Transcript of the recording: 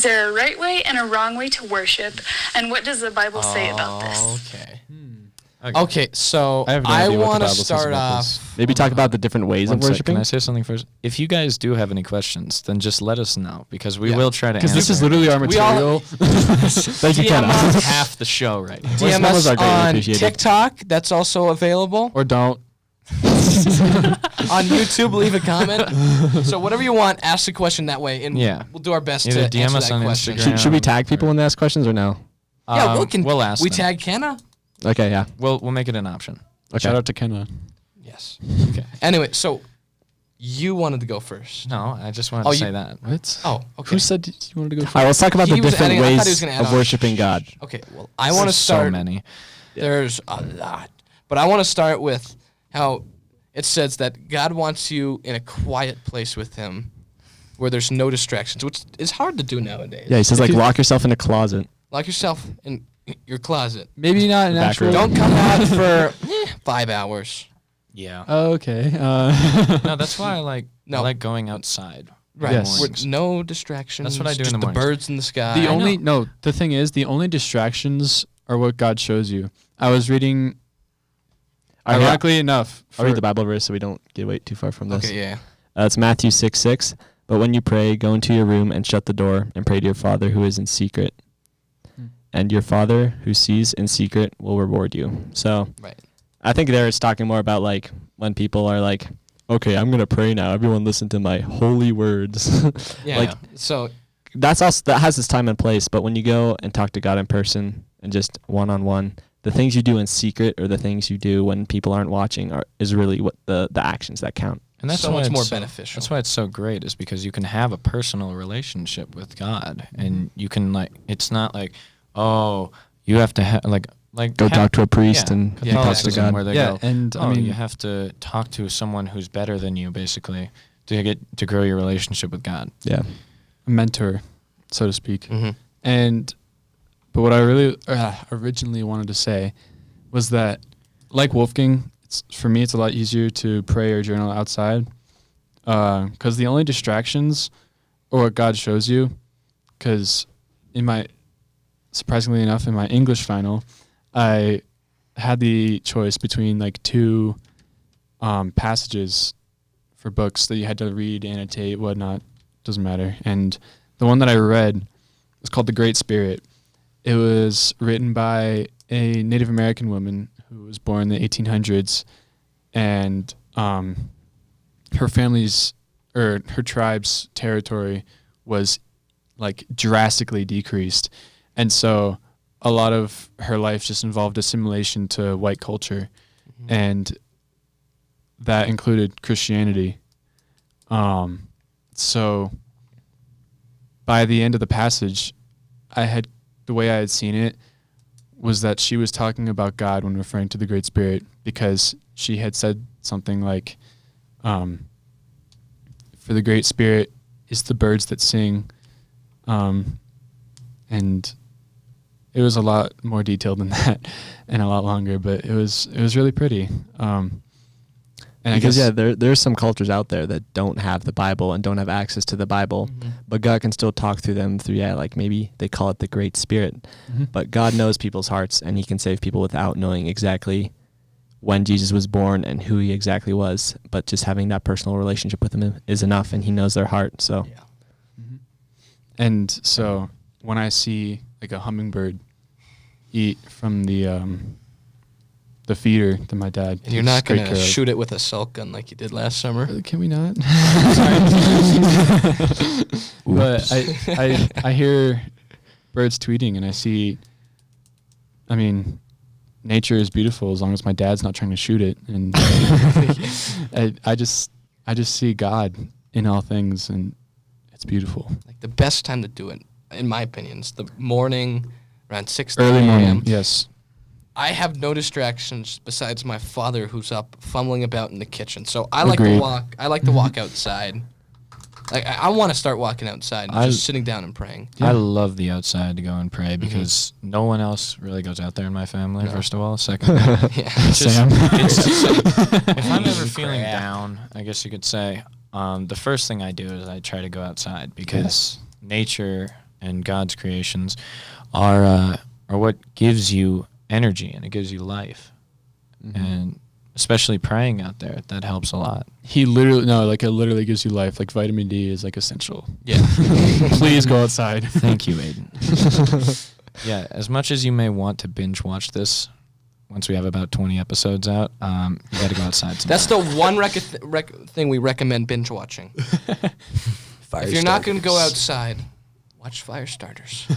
there a right way and a wrong way to worship? And what does the Bible say about this? Okay. Okay, so I want to start off. Maybe talk about the different ways of worshiping. Can I say something first? If you guys do have any questions, then just let us know because we will try to answer. Because this is literally our material. Thank you, Kenna. Half the show right now. DM us on TikTok. That's also available. Or don't. On YouTube, leave a comment. So whatever you want, ask the question that way, and we'll do our best Either to DM answer us that on question. Instagram. Should we tag people when they ask questions or no? Yeah, we'll ask. We them. tag Kenna. Okay, yeah. We'll make it an option. Okay. Shout out to Kenna. Yes. Okay. Anyway, so you wanted to go first. No, I just wanted to say that. What? Oh, okay. Who said you wanted to go first? All right, let's talk about the different ways of on. worshiping God. Okay, well, I want to start. So many. There's a lot. But I want to start with how it says that God wants you in a quiet place with him where there's no distractions, which is hard to do nowadays. Yeah, he says, lock yourself in a closet. Lock yourself in your closet. Maybe not an actual. Don't come out for 5 hours. Yeah. Oh, okay. No, that's why I like going outside. Right. Yes. With no distractions. That's what I do in just the morning. The birds in the sky. The thing is, the only distractions are what God shows you. I was reading. Ironically enough, I'll read the Bible verse so we don't get away too far from this. Okay, yeah. It's Matthew 6:6. But when you pray, go into your room and shut the door and pray to your Father who is in secret. And your Father who sees in secret will reward you. So I think there it's talking more about when people are like, okay, I'm going to pray now. Everyone listen to my holy words. Yeah. So that has its time and place. But when you go and talk to God in person and just one-on-one, the things you do in secret or the things you do when people aren't watching is really what the actions that count. And that's so why much more it's beneficial. That's why it's so great is because you can have a personal relationship with God and you can it's not like, oh, you have to go talk to a priest and talk to God. Where they go, and I mean, you have to talk to someone who's better than you basically to grow your relationship with God. Yeah. A mentor, so to speak. Mm-hmm. But what I really originally wanted to say was that, like Wolfgang, for me, it's a lot easier to pray or journal outside because the only distractions are what God shows you. Because surprisingly enough, in my English final, I had the choice between two passages for books that you had to read, annotate, whatnot. Doesn't matter. And the one that I read was called The Great Spirit. It was written by a Native American woman who was born in the 1800s, and her tribe's territory was drastically decreased, and so a lot of her life just involved assimilation to white culture, and that included Christianity. So by the end of the passage, the way I had seen it was that she was talking about God when referring to the Great Spirit, because she had said something like, for the Great Spirit is the birds that sing. And it was a lot more detailed than that and a lot longer, but it was really pretty. And because there's some cultures out there that don't have the Bible and don't have access to the Bible, but God can still talk through them through maybe they call it the Great Spirit, but God knows people's hearts and He can save people without knowing exactly when Jesus was born and who He exactly was. But just having that personal relationship with Him is enough, and He knows their heart. So, and so when I see a hummingbird eat from the feeder that my dad. And you're not going to shoot it with a salt gun like you did last summer. Can we not? But I hear birds tweeting, and I see. I mean, nature is beautiful as long as my dad's not trying to shoot it, and I just see God in all things, and it's beautiful. The best time to do it, in my opinion, is the morning around 6:30 early morning. a.m. Yes. I have no distractions besides my father, who's up fumbling about in the kitchen. So I like to walk. I like to walk outside. I want to start walking outside, and just sitting down and praying. I love the outside to go and pray because no one else really goes out there in my family. First of all, second, Sam. If I'm ever feeling down, I guess you could say, the first thing I do is I try to go outside because nature and God's creations are what gives you energy and it gives you life. And especially praying out there, that helps a lot. It literally gives you life. Like vitamin D is like essential. Yeah. Please go outside. Thank you, Aiden. Yeah, as much as you may want to binge watch this, once we have about 20 episodes out, you got to go outside sometime. That's the one thing we recommend binge watching. If you're not going to go outside, watch Fire Starters.